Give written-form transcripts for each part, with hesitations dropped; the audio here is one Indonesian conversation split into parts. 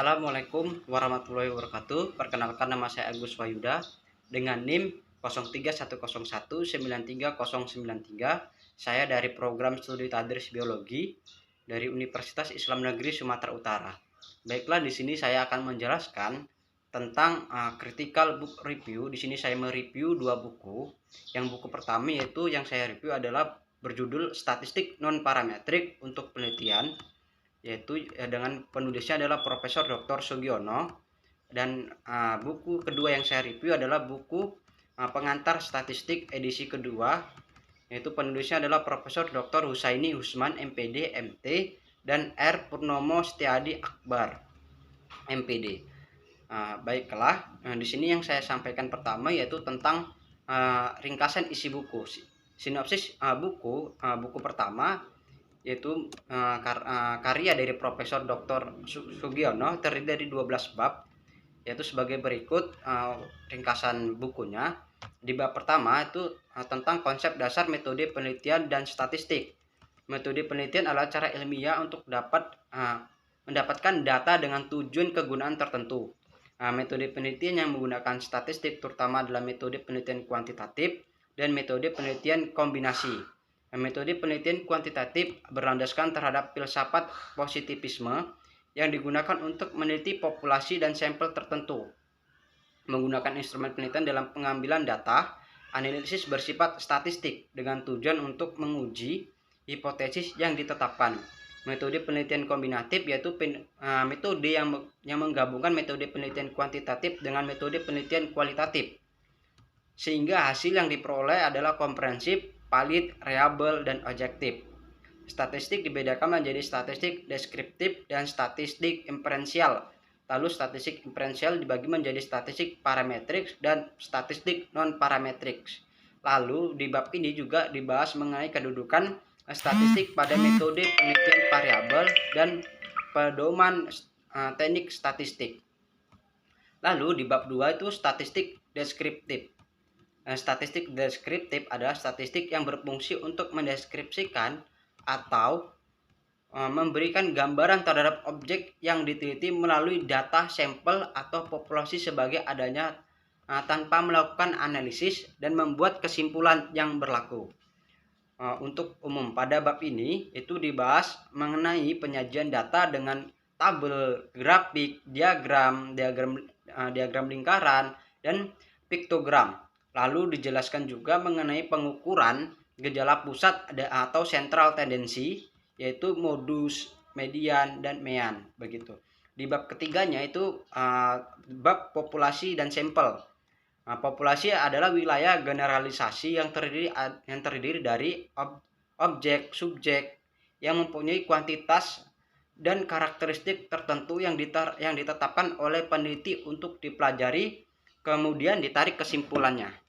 Assalamualaikum warahmatullahi wabarakatuh. Perkenalkan, nama saya Agus Wayuda dengan NIM 0310193093. Saya dari program studi tadris biologi dari Universitas Islam Negeri Sumatera Utara. Baiklah, di sini saya akan menjelaskan tentang critical book review. Di sini saya mereview dua buku. Yang buku pertama yaitu yang saya review adalah berjudul Statistik Non Parametrik untuk Penelitian, yaitu dengan penulisnya adalah Profesor Dr. Sugiono. Dan buku kedua yang saya review adalah buku Pengantar Statistik edisi kedua, yaitu penulisnya adalah Profesor Dr. Husaini Usman MPD MT dan R. Purnomo Setiadi Akbar MPD. Baiklah, di sini yang saya sampaikan pertama yaitu tentang ringkasan isi buku. Sinopsis buku pertama yaitu karya dari Profesor Dr. Sugiono terdiri dari 12 bab, yaitu sebagai berikut ringkasan bukunya. Di bab pertama itu tentang konsep dasar metode penelitian dan statistik. Metode penelitian adalah cara ilmiah untuk dapat mendapatkan data dengan tujuan kegunaan tertentu. Metode penelitian yang menggunakan statistik terutama adalah metode penelitian kuantitatif dan metode penelitian kombinasi. Metode penelitian kuantitatif berlandaskan terhadap filsafat positivisme yang digunakan untuk meneliti populasi dan sampel tertentu. Menggunakan instrumen penelitian dalam pengambilan data, analisis bersifat statistik dengan tujuan untuk menguji hipotesis yang ditetapkan. Metode penelitian kombinatif yaitu metode yang menggabungkan metode penelitian kuantitatif dengan metode penelitian kualitatif, sehingga hasil yang diperoleh adalah komprehensif, valid, reliable, dan objektif. Statistik dibedakan menjadi statistik deskriptif dan statistik inferensial. Lalu statistik inferensial dibagi menjadi statistik parametrik dan statistik non-parametrik. Lalu di bab ini juga dibahas mengenai kedudukan statistik pada metode penelitian variabel dan pedoman teknik statistik. Lalu di bab 2 itu statistik deskriptif. Statistik deskriptif adalah statistik yang berfungsi untuk mendeskripsikan atau memberikan gambaran terhadap objek yang diteliti melalui data sampel atau populasi sebagai adanya tanpa melakukan analisis dan membuat kesimpulan yang berlaku. Untuk umum pada bab ini itu dibahas mengenai penyajian data dengan tabel, grafik, diagram lingkaran, dan piktogram. Lalu dijelaskan juga mengenai pengukuran gejala pusat atau central tendency, yaitu modus, median, dan mean. Begitu. Di bab ketiganya itu bab populasi dan sampel. Populasi adalah wilayah generalisasi yang terdiri dari objek, subjek yang mempunyai kuantitas dan karakteristik tertentu yang ditetapkan oleh peneliti untuk dipelajari, kemudian ditarik kesimpulannya.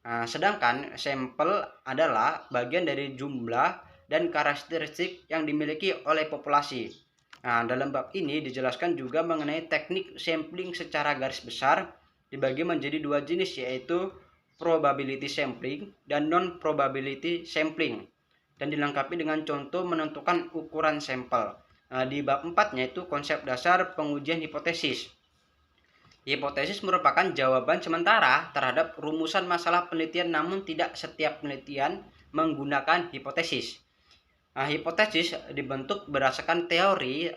Sedangkan sampel adalah bagian dari jumlah dan karakteristik yang dimiliki oleh populasi. Dalam bab ini dijelaskan juga mengenai teknik sampling secara garis besar dibagi menjadi dua jenis, yaitu probability sampling dan non-probability sampling, dan dilengkapi dengan contoh menentukan ukuran sampel. Di bab 4-nya itu konsep dasar pengujian hipotesis. Hipotesis merupakan jawaban sementara terhadap rumusan masalah penelitian, namun tidak setiap penelitian menggunakan hipotesis. Hipotesis dibentuk berdasarkan teori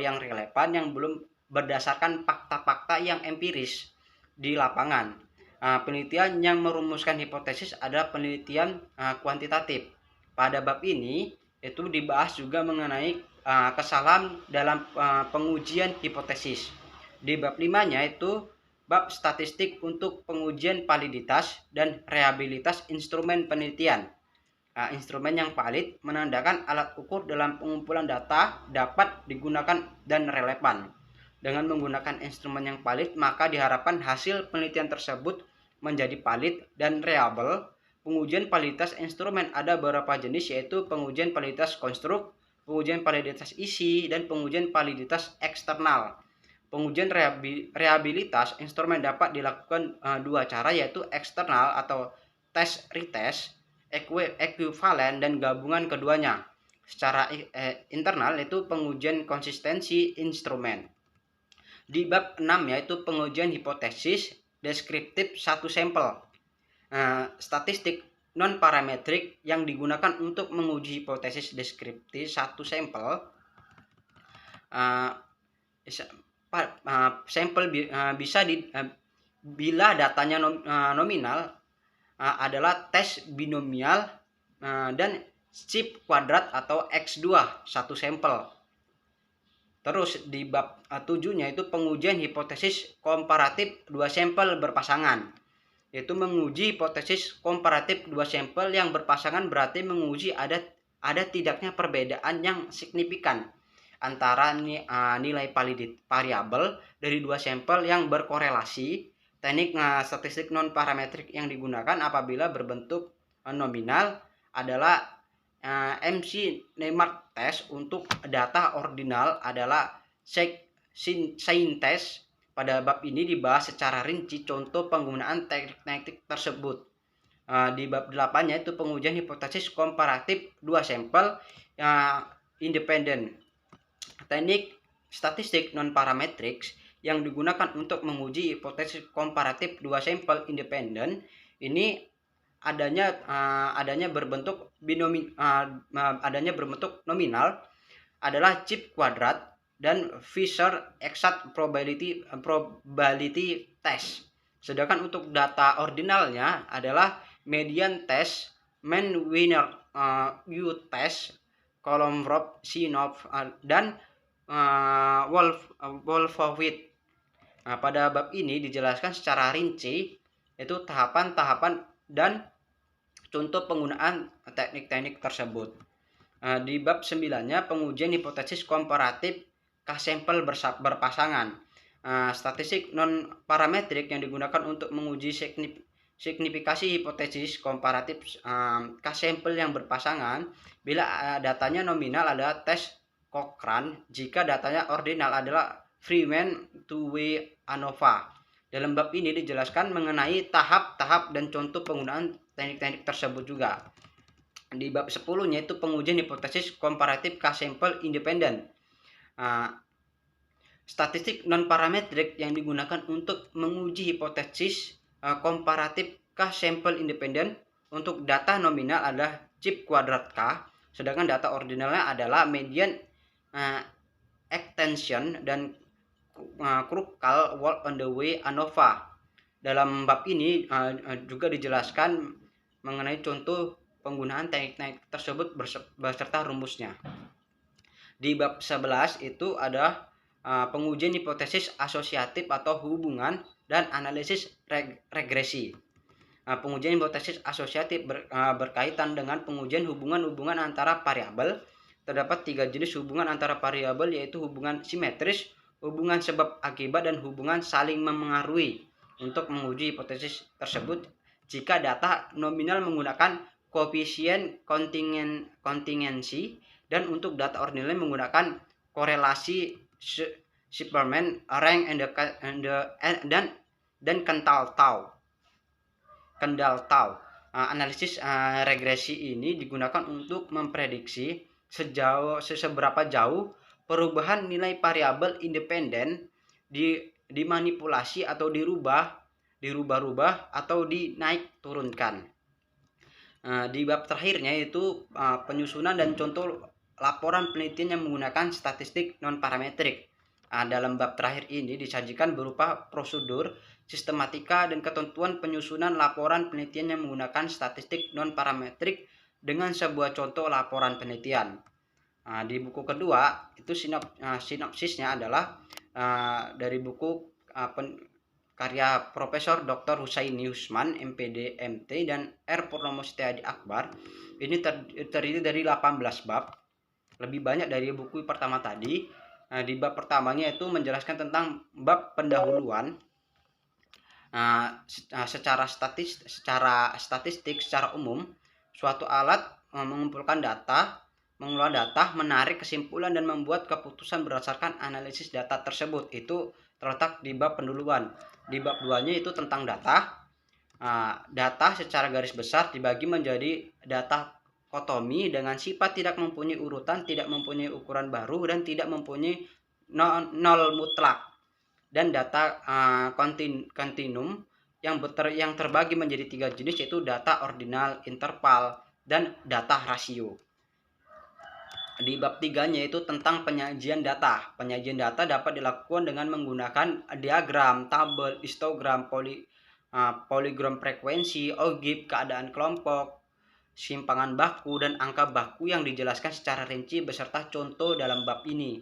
yang relevan yang belum berdasarkan fakta-fakta yang empiris di lapangan. Penelitian yang merumuskan hipotesis adalah penelitian kuantitatif. Pada bab ini itu dibahas juga mengenai kesalahan dalam pengujian hipotesis. Di bab 5-nya itu bab statistik untuk pengujian validitas dan reliabilitas instrumen penelitian. Instrumen yang valid menandakan alat ukur dalam pengumpulan data dapat digunakan dan relevan. Dengan menggunakan instrumen yang valid, maka diharapkan hasil penelitian tersebut menjadi valid dan reliable. Pengujian validitas instrumen ada beberapa jenis, yaitu pengujian validitas konstruk, pengujian validitas isi, dan pengujian validitas eksternal. Pengujian reliabilitas instrumen dapat dilakukan dua cara, yaitu eksternal atau tes retest, ekuivalen, dan gabungan keduanya. Secara internal itu pengujian konsistensi instrumen. Di bab 6 yaitu pengujian hipotesis deskriptif satu sampel. Statistik non parametrik yang digunakan untuk menguji hipotesis deskriptif satu sampel. Sampel bisa bila datanya nominal adalah tes binomial dan chip kuadrat atau X2 satu sampel. Terus di bab 7-nya itu pengujian hipotesis komparatif dua sampel berpasangan. Yaitu menguji hipotesis komparatif dua sampel yang berpasangan berarti menguji ada tidaknya perbedaan yang signifikan antara nilai variabel dari dua sampel yang berkorelasi. Teknik statistik non parametrik yang digunakan apabila berbentuk nominal adalah MC Neymar test. Untuk data ordinal adalah Sein test. Pada bab ini dibahas secara rinci contoh penggunaan teknik tersebut. Di bab 8-nya itu pengujian hipotesis komparatif dua sampel independen. Teknik statistik non parametrik yang digunakan untuk menguji hipotesis komparatif dua sampel independen ini adanya berbentuk nominal adalah chip kuadrat dan Fisher exact probability test. Sedangkan untuk data ordinalnya adalah median test, mean winner U test, Kolmogorov, Sinov dan Wolfowitz. Pada bab ini dijelaskan secara rinci yaitu tahapan-tahapan dan contoh penggunaan teknik-teknik tersebut. Di bab 9-nya pengujian hipotesis komparatif K-sampel berpasangan. Statistik non parametrik yang digunakan untuk menguji signifikasi hipotesis komparatif K-sampel yang berpasangan bila datanya nominal adalah tes Cochrane, jika datanya ordinal adalah Freeman two-way ANOVA. Dalam bab ini dijelaskan mengenai tahap-tahap dan contoh penggunaan teknik-teknik tersebut juga. Di bab 10-nya itu pengujian hipotesis komparatif K-sampel independen. Statistik non parametrik yang digunakan untuk menguji hipotesis komparatif K-sampel independen untuk data nominal adalah chip kuadrat K, sedangkan data ordinalnya adalah median extension dan crucial walk on the way ANOVA. Dalam bab ini juga dijelaskan mengenai contoh penggunaan teknik tersebut beserta rumusnya. Di bab 11 itu ada pengujian hipotesis asosiatif atau hubungan dan analisis regresi. Pengujian hipotesis asosiatif berkaitan dengan pengujian hubungan-hubungan antara variabel. Terdapat 3 jenis hubungan antara variabel, yaitu hubungan simetris, hubungan sebab akibat, dan hubungan saling memengaruhi. Untuk menguji hipotesis tersebut, jika data nominal menggunakan koefisien kontingensi dan untuk data ordinal menggunakan korelasi Superman, rank, dan kendall tau. Analisis regresi ini digunakan untuk memprediksi seberapa jauh perubahan nilai variabel independen dimanipulasi atau dirubah-rubah atau dinaik turunkan. Di bab terakhirnya itu penyusunan dan contoh laporan penelitian yang menggunakan statistik non parametrik. Dalam bab terakhir ini disajikan berupa prosedur, sistematika, dan ketentuan penyusunan laporan penelitian yang menggunakan statistik non parametrik dengan sebuah contoh laporan penelitian. Di buku kedua itu sinopsisnya adalah dari buku karya Profesor Dr. Husaini Usman, MPD, MT, dan R. Purnomo Setiadi Akbar. Ini terdiri dari 18 bab, lebih banyak dari buku pertama tadi. Di bab pertamanya itu menjelaskan tentang bab pendahuluan. Secara statistik secara umum, suatu alat mengumpulkan data, mengelola data, menarik kesimpulan, dan membuat keputusan berdasarkan analisis data tersebut. Itu terletak di bab pendahuluan. Di bab 2-nya itu tentang data. Data secara garis besar dibagi menjadi data kotomi dengan sifat tidak mempunyai urutan, tidak mempunyai ukuran baru, dan tidak mempunyai nol mutlak. dan data kontinum yang terbagi menjadi 3 jenis, yaitu data ordinal, interval, dan data rasio. Di bab 3-nya itu tentang penyajian data. Penyajian data dapat dilakukan dengan menggunakan diagram, tabel, histogram, poligram frekuensi, OGIF, keadaan kelompok, simpangan baku, dan angka baku yang dijelaskan secara rinci beserta contoh dalam bab ini.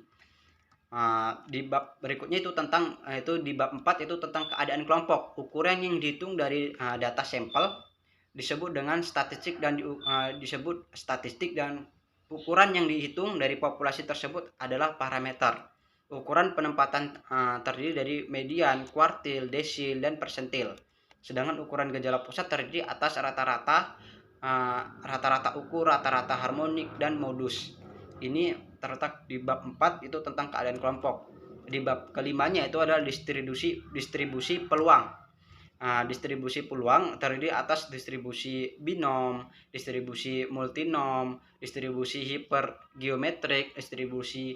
Di bab berikutnya itu tentang di bab 4 itu tentang keadaan kelompok. Ukuran yang dihitung dari data sampel disebut dengan statistik dan ukuran yang dihitung dari populasi tersebut adalah parameter. Ukuran penempatan terdiri dari median, kuartil, desil, dan persentil. Sedangkan ukuran gejala pusat terdiri atas rata-rata ukur, rata-rata harmonik, dan modus. Ini terletak di bab 4 itu tentang keadaan kelompok. Di bab kelimanya itu adalah distribusi peluang. Distribusi peluang terdiri atas distribusi binom, distribusi multinom, distribusi hipergeometrik, distribusi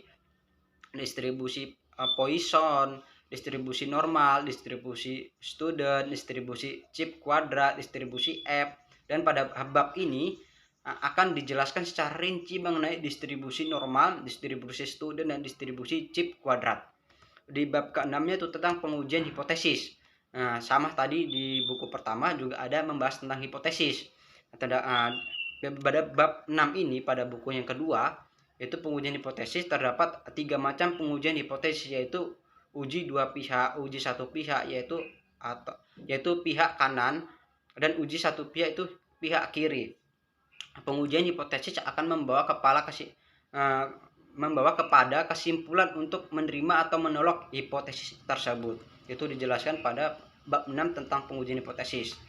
Poisson, distribusi normal, distribusi student, distribusi chip kuadrat, distribusi F. Dan pada bab ini akan dijelaskan secara rinci mengenai distribusi normal, distribusi student, dan distribusi chip kuadrat. Di bab ke-6-nya itu tentang pengujian hipotesis. Sama tadi di buku pertama juga ada membahas tentang hipotesis. Pada bab 6 ini, pada buku yang kedua, itu pengujian hipotesis terdapat 3 macam pengujian hipotesis, yaitu uji dua pihak, uji satu pihak yaitu pihak kanan, dan uji satu pihak itu pihak kiri. Pengujian hipotesis akan membawa kepada kesimpulan untuk menerima atau menolak hipotesis tersebut. Itu dijelaskan pada bab 6 tentang pengujian hipotesis.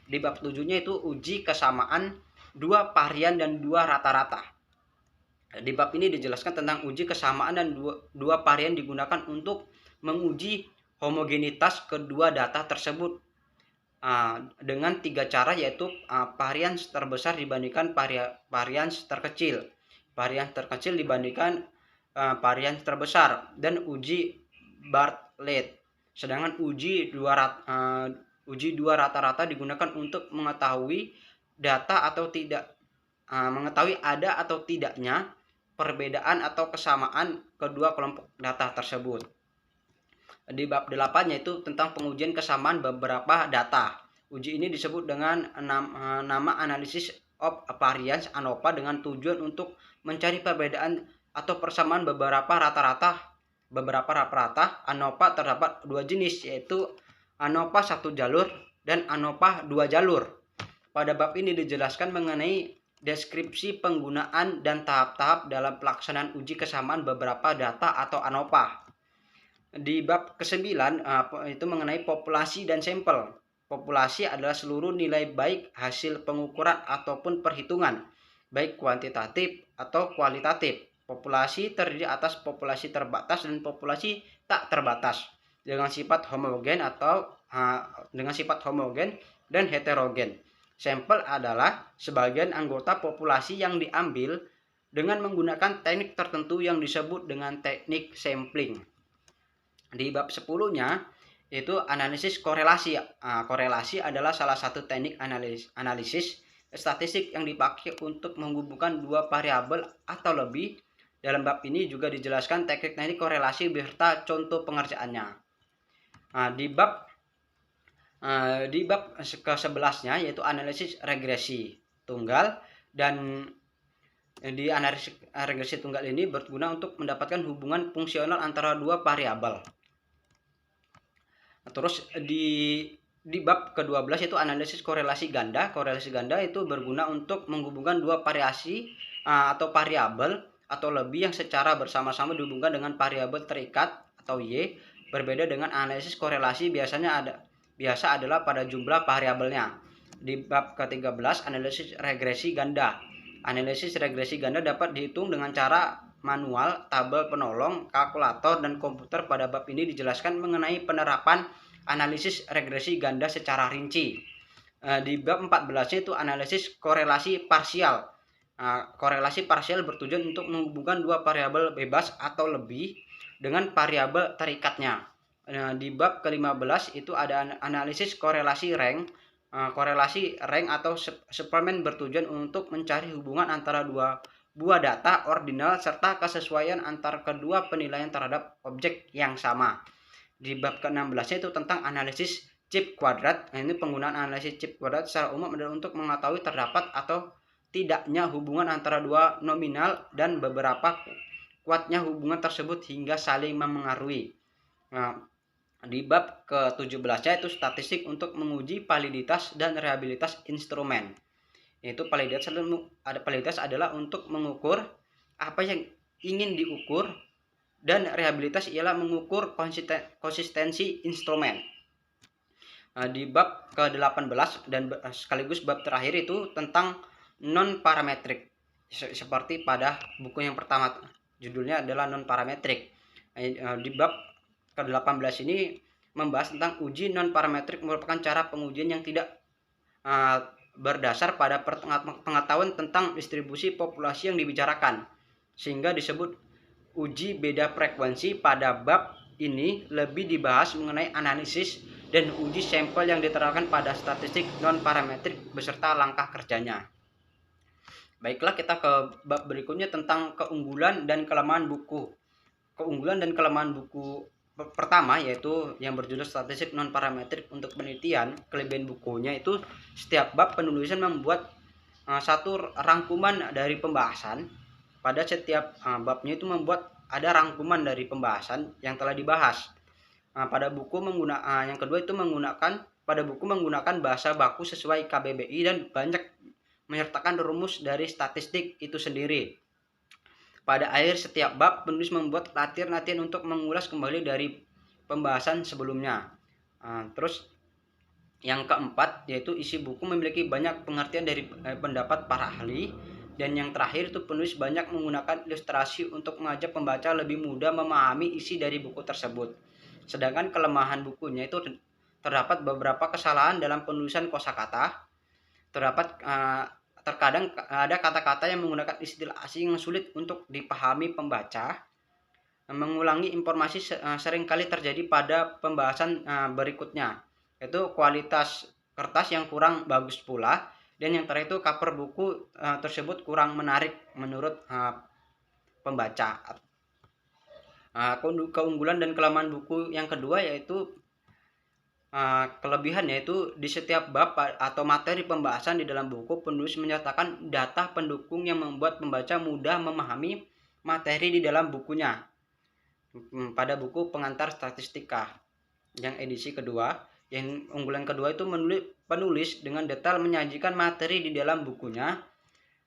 Di bab 7-nya itu uji kesamaan 2 varian dan 2 rata-rata. Di bab ini dijelaskan tentang uji kesamaan dan 2 varian digunakan untuk menguji homogenitas kedua data tersebut dengan 3 cara, yaitu varian terbesar dibandingkan varian terkecil, varian terkecil dibandingkan varian terbesar, dan uji Bartlett. Sedangkan uji dua rata-rata digunakan untuk mengetahui mengetahui ada atau tidaknya perbedaan atau kesamaan kedua kelompok data tersebut. Di bab 8-nya itu tentang pengujian kesamaan beberapa data. Uji ini disebut dengan nama analisis of variance ANOVA, dengan tujuan untuk mencari perbedaan atau persamaan beberapa rata-rata ANOVA. Terdapat 2 jenis, yaitu ANOVA 1 jalur dan ANOVA 2 jalur. Pada bab ini dijelaskan mengenai deskripsi penggunaan dan tahap-tahap dalam pelaksanaan uji kesamaan beberapa data atau ANOVA. Di bab ke-9 itu mengenai populasi dan sampel. Populasi adalah seluruh nilai baik hasil pengukuran ataupun perhitungan, baik kuantitatif atau kualitatif. Populasi terdiri atas populasi terbatas dan populasi tak terbatas dengan sifat homogen dan heterogen. Sampel adalah sebagian anggota populasi yang diambil dengan menggunakan teknik tertentu yang disebut dengan teknik sampling. Di bab 10-nya itu analisis korelasi. Korelasi adalah salah satu teknik analisis statistik yang dipakai untuk menghubungkan 2 variabel atau lebih. Dalam bab ini juga dijelaskan teknik korelasi beserta contoh pengerjaannya. Di bab ke-11-nya yaitu analisis regresi tunggal, dan di analisis regresi tunggal ini berguna untuk mendapatkan hubungan fungsional antara 2 variabel. Terus di bab ke-12 itu analisis korelasi ganda. Korelasi ganda itu berguna untuk menghubungkan 2 variasi atau variabel atau lebih yang secara bersama-sama dihubungkan dengan variabel terikat atau Y. Berbeda dengan analisis korelasi biasa adalah pada jumlah variabelnya. Di bab ke-13 analisis regresi ganda. Analisis regresi ganda dapat dihitung dengan cara manual, tabel penolong, kalkulator, dan komputer. Pada bab ini dijelaskan mengenai penerapan analisis regresi ganda secara rinci. Di bab 14-nya itu analisis korelasi parsial. Korelasi parsial bertujuan untuk menghubungkan 2 variabel bebas atau lebih dengan variabel terikatnya. Nah, di bab ke-15 itu ada analisis korelasi rank. Korelasi rank atau suplemen bertujuan untuk mencari hubungan antara dua buah data ordinal serta kesesuaian antara kedua penilaian terhadap objek yang sama. Di bab ke-16 itu tentang analisis chip kuadrat. Nah, ini penggunaan analisis chip kuadrat secara umum adalah untuk mengetahui terdapat atau tidaknya hubungan antara dua nominal dan beberapa kuatnya hubungan tersebut hingga saling memengaruhi. Nah, di bab ke-17 itu statistik untuk menguji validitas dan reliabilitas instrumen. Yaitu validitas adalah untuk mengukur apa yang ingin diukur, dan reliabilitas ialah mengukur konsistensi instrumen. Di bab ke-18 dan sekaligus bab terakhir itu tentang non parametrik. Seperti pada buku yang pertama, judulnya adalah non parametrik. Di bab ke-18 ini membahas tentang uji non parametrik, merupakan cara pengujian yang tidak berdasar pada pengetahuan tentang distribusi populasi yang dibicarakan, sehingga disebut uji beda frekuensi. Pada bab ini lebih dibahas mengenai analisis dan uji sampel yang diterapkan pada statistik non parametrik beserta langkah kerjanya. Baiklah, kita ke bab berikutnya tentang keunggulan dan kelemahan buku. Keunggulan dan kelemahan buku pertama yaitu yang berjudul statistik non parametrik untuk penelitian. Kelebihan bukunya itu setiap bab penulisan membuat satu rangkuman dari pembahasan. Pada setiap babnya itu membuat ada rangkuman dari pembahasan yang telah dibahas. Pada buku yang kedua itu pada buku menggunakan bahasa baku sesuai KBBI dan banyak menyertakan rumus dari statistik itu sendiri. Pada akhir setiap bab, penulis membuat latihan-latihan untuk mengulas kembali dari pembahasan sebelumnya. Terus yang keempat yaitu isi buku memiliki banyak pengertian dari pendapat para ahli. Dan yang terakhir itu penulis banyak menggunakan ilustrasi untuk mengajak pembaca lebih mudah memahami isi dari buku tersebut. Sedangkan kelemahan bukunya itu terdapat beberapa kesalahan dalam penulisan kosakata. Terkadang ada kata-kata yang menggunakan istilah asing yang sulit untuk dipahami pembaca. Mengulangi informasi seringkali terjadi pada pembahasan berikutnya, yaitu kualitas kertas yang kurang bagus pula. Dan yang terakhir itu cover buku tersebut kurang menarik menurut pembaca. Keunggulan dan kelemahan buku yang kedua yaitu kelebihan, yaitu di setiap bab atau materi pembahasan di dalam buku, penulis menyertakan data pendukung yang membuat pembaca mudah memahami materi di dalam bukunya. Pada buku pengantar statistika yang edisi kedua, yang unggulan kedua itu penulis dengan detail menyajikan materi di dalam bukunya.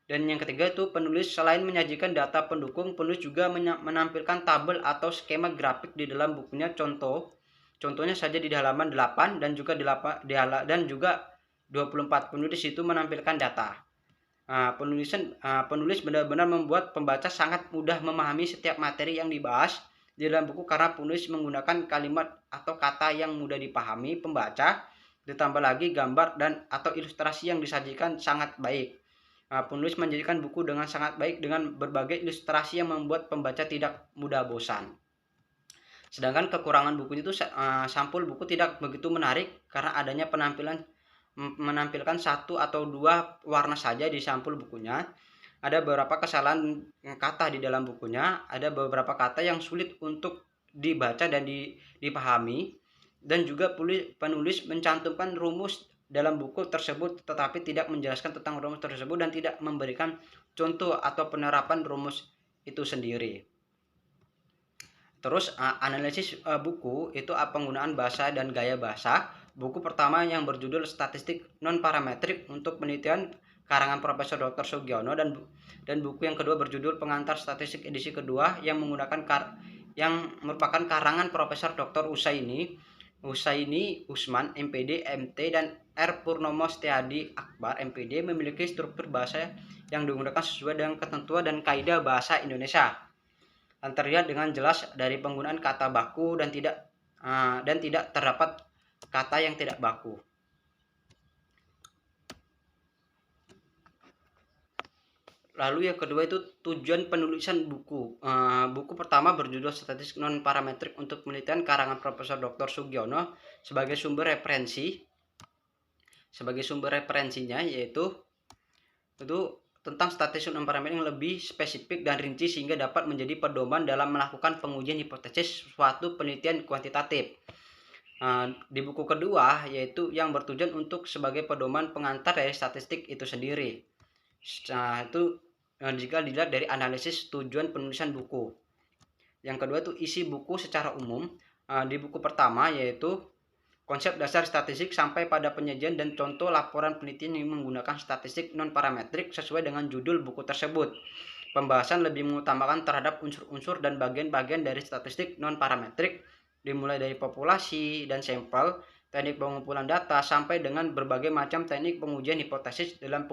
Dan yang ketiga itu penulis selain menyajikan data pendukung, penulis juga menampilkan tabel atau skema grafik di dalam bukunya. Contohnya saja di halaman 8 dan juga 24 penulis itu menampilkan data. Penulis benar-benar membuat pembaca sangat mudah memahami setiap materi yang dibahas di dalam buku karena penulis menggunakan kalimat atau kata yang mudah dipahami pembaca, ditambah lagi gambar dan atau ilustrasi yang disajikan sangat baik. Penulis menjadikan buku dengan sangat baik dengan berbagai ilustrasi yang membuat pembaca tidak mudah bosan. Sedangkan kekurangan buku itu sampul buku tidak begitu menarik karena adanya menampilkan satu atau dua warna saja di sampul bukunya. Ada beberapa kesalahan kata di dalam bukunya, ada beberapa kata yang sulit untuk dibaca dan dipahami, dan juga penulis mencantumkan rumus dalam buku tersebut tetapi tidak menjelaskan tentang rumus tersebut dan tidak memberikan contoh atau penerapan rumus itu sendiri. Terus analisis buku itu penggunaan bahasa dan gaya bahasa. Buku pertama yang berjudul Statistik Non Parametrik untuk penelitian karangan Profesor Dr. Sugiono, dan buku yang kedua berjudul Pengantar Statistik edisi kedua yang merupakan karangan Profesor Dr. Husaini Usman MPD MT dan R. Purnomo Setiadi Akbar MPD, memiliki struktur bahasa yang digunakan sesuai dengan ketentuan dan kaidah bahasa Indonesia. Terlihat dengan jelas dari penggunaan kata baku dan tidak terdapat kata yang tidak baku. Lalu yang kedua itu tujuan penulisan buku. Buku pertama berjudul Statistik Non-Parametrik untuk Penelitian karangan Profesor Dr. Sugiono sebagai sumber referensi. Sebagai sumber referensinya yaitu itu tentang statistik non-parametrik yang lebih spesifik dan rinci sehingga dapat menjadi pedoman dalam melakukan pengujian hipotesis suatu penelitian kuantitatif. Di buku kedua yaitu yang bertujuan untuk sebagai pedoman pengantar dari statistik itu sendiri. Itu jika dilihat dari analisis tujuan penulisan buku. Yang kedua itu isi buku secara umum. Di buku pertama yaitu konsep dasar statistik sampai pada penyajian dan contoh laporan penelitian yang menggunakan statistik non-parametrik sesuai dengan judul buku tersebut. Pembahasan lebih mengutamakan terhadap unsur-unsur dan bagian-bagian dari statistik non-parametrik, dimulai dari populasi dan sampel, teknik pengumpulan data, sampai dengan berbagai macam teknik pengujian hipotesis dalam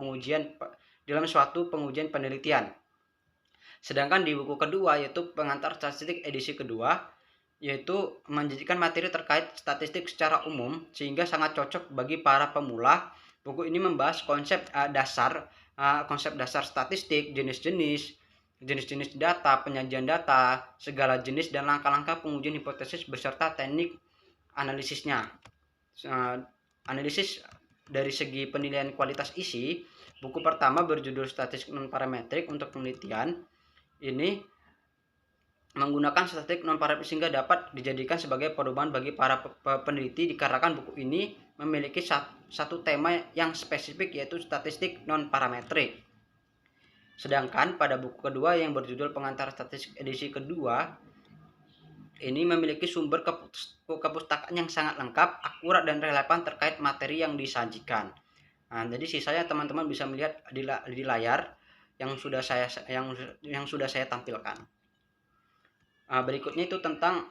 suatu pengujian penelitian. Sedangkan di buku kedua yaitu pengantar statistik edisi kedua, yaitu menjadikan materi terkait statistik secara umum sehingga sangat cocok bagi para pemula. Buku ini membahas konsep dasar statistik, jenis-jenis data, penyajian data, segala jenis dan langkah-langkah pengujian hipotesis beserta teknik analisisnya. Analisis dari segi penilaian kualitas isi, buku pertama berjudul Statistik Non-Parametrik untuk Penelitian ini menggunakan statistik non-parametrik sehingga dapat dijadikan sebagai pedoman bagi para peneliti dikarenakan buku ini memiliki satu tema yang spesifik yaitu statistik non-parametrik. Sedangkan pada buku kedua yang berjudul Pengantar Statistik edisi kedua ini memiliki sumber kepustakaan yang sangat lengkap, akurat dan relevan terkait materi yang disajikan. Jadi sisanya teman-teman bisa melihat di layar yang sudah saya tampilkan. Berikutnya itu tentang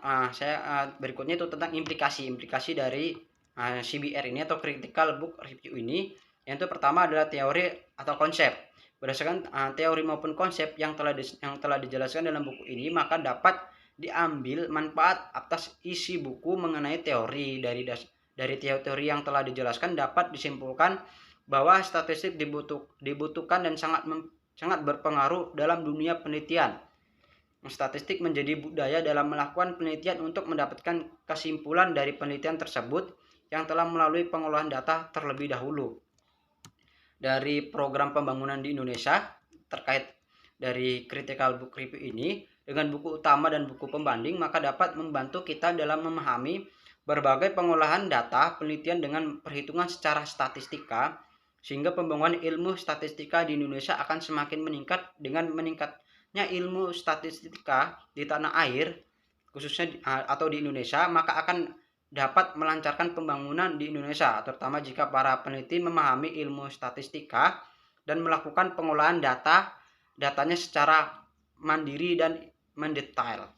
implikasi dari CBR ini atau Critical Book Review ini. Yang pertama adalah teori atau konsep. Berdasarkan teori maupun konsep yang telah dijelaskan dalam buku ini, maka dapat diambil manfaat atas isi buku mengenai teori. Dari teori yang telah dijelaskan dapat disimpulkan bahwa statistik dibutuhkan dan sangat berpengaruh dalam dunia penelitian. Statistik menjadi budaya dalam melakukan penelitian untuk mendapatkan kesimpulan dari penelitian tersebut yang telah melalui pengolahan data terlebih dahulu. Dari program pembangunan di Indonesia terkait dari Critical Book Review ini dengan buku utama dan buku pembanding, maka dapat membantu kita dalam memahami berbagai pengolahan data penelitian dengan perhitungan secara statistika, sehingga pembangunan ilmu statistika di Indonesia akan semakin meningkat. Dengan meningkatnya ilmu statistika di tanah air khususnya atau di Indonesia, maka akan dapat melancarkan pembangunan di Indonesia, terutama jika para peneliti memahami ilmu statistika dan melakukan pengolahan datanya secara mandiri dan mendetail.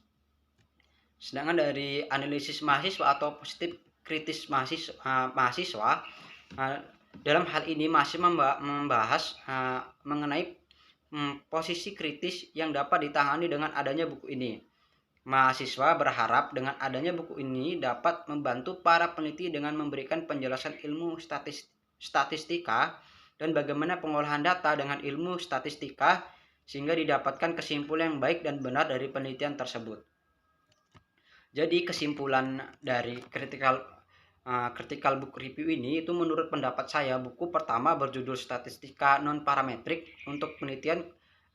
Sedangkan dari analisis mahasiswa atau positif kritis mahasiswa dalam hal ini masih membahas mengenai posisi kritis yang dapat ditangani dengan adanya buku ini. Mahasiswa berharap dengan adanya buku ini dapat membantu para peneliti dengan memberikan penjelasan ilmu statistika dan bagaimana pengolahan data dengan ilmu statistika sehingga didapatkan kesimpulan yang baik dan benar dari penelitian tersebut. Jadi kesimpulan dari Critical Book Review ini itu menurut pendapat saya buku pertama berjudul Statistika Non-Parametrik untuk Penelitian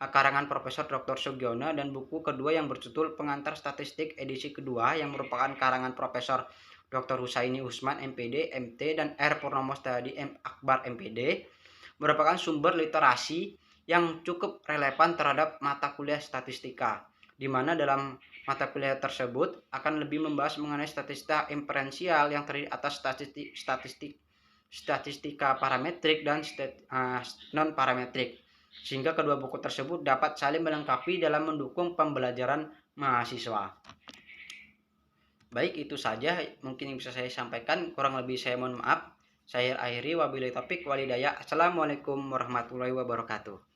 karangan Profesor Dr. Sugiono dan buku kedua yang berjudul Pengantar Statistik edisi kedua yang merupakan karangan Profesor Dr. Husaini Usman MPD, MT dan R. Purnomo Setiadi M. Akbar MPD merupakan sumber literasi yang cukup relevan terhadap mata kuliah statistika, di mana dalam mata kuliah tersebut akan lebih membahas mengenai statistika inferensial yang terdiri atas statistika parametrik dan non-parametrik, sehingga kedua buku tersebut dapat saling melengkapi dalam mendukung pembelajaran mahasiswa. Baik, itu saja mungkin yang bisa saya sampaikan, kurang lebih saya mohon maaf. Saya akhiri, wabillahi taufik walhidayah. Assalamualaikum warahmatullahi wabarakatuh.